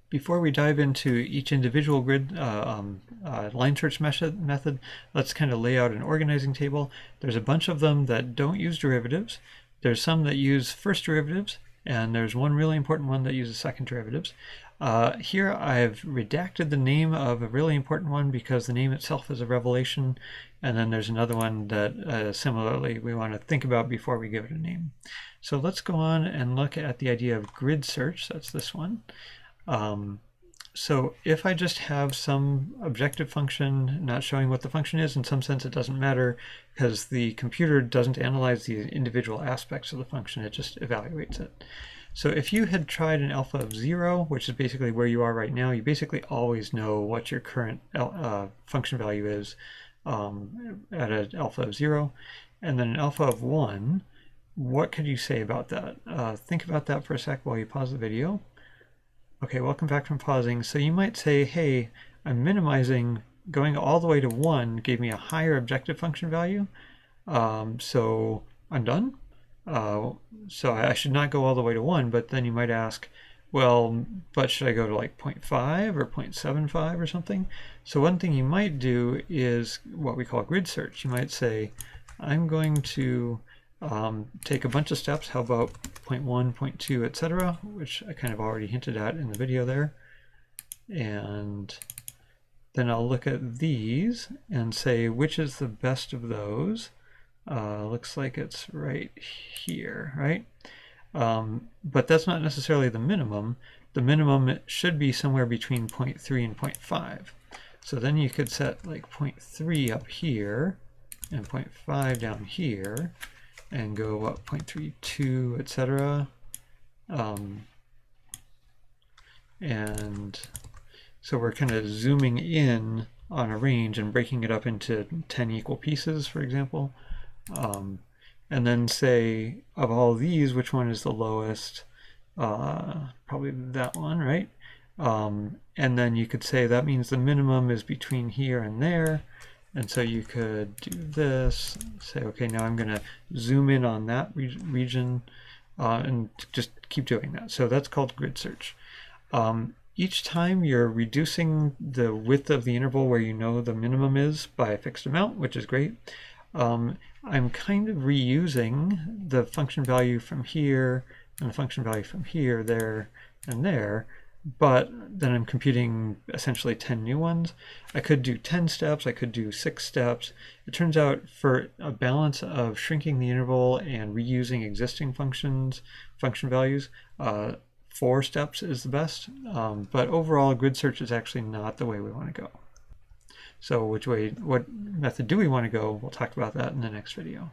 Before we dive into each individual grid line search method, let's kind of lay out an organizing table. There's a bunch of them that don't use derivatives. There's some that use first derivatives, and there's one really important one that uses second derivatives. Here I've redacted the name of a really important one because the name itself is a revelation, and then there's another one that similarly we want to think about before we give it a name. So let's go on and look at the idea of grid search. That's this one. So if I just have some objective function not showing what the function is, in some sense it doesn't matter because the computer doesn't analyze the individual aspects of the function, it just evaluates it. So if you had tried an alpha of 0, which is basically where you are right now, you basically always know what your current function value is at an alpha of 0. And then an alpha of 1, what could you say about that? Think about that for a sec while you pause the video. Okay, welcome back from pausing. So you might say, hey, I'm minimizing, going all the way to 1 gave me a higher objective function value, so I'm done. So I should not go all the way to 1, but then you might ask, well, but should I go to like 0.5 or 0.75 or something? So one thing you might do is what we call grid search. You might say, I'm going to take a bunch of steps. How about 0.1, 0.2, etc., which I kind of already hinted at in the video there. And then I'll look at these and say which is the best of those. Looks like it's right here, right? But that's not necessarily the minimum. The minimum should be somewhere between 0.3 and 0.5. So then you could set like 0.3 up here and 0.5 down here, and go up 0.32, etc. And so we're kind of zooming in on a range and breaking it up into 10 equal pieces, for example. And then say, of all these, which one is the lowest? Probably that one, right? And then you could say that means the minimum is between here and there. And so you could do this, say, okay, now I'm going to zoom in on that region and just keep doing that. So that's called grid search. Each time you're reducing the width of the interval where you know the minimum is by a fixed amount, which is great. I'm kind of reusing the function value from here and the function value from here, there, and there. But then I'm computing essentially 10 new ones. I could do 10 steps, I could do 6 steps. It turns out for a balance of shrinking the interval and reusing existing function values, 4 steps is the best. But overall, grid search is actually not the way we want to go. So what method do we want to go? We'll talk about that in the next video.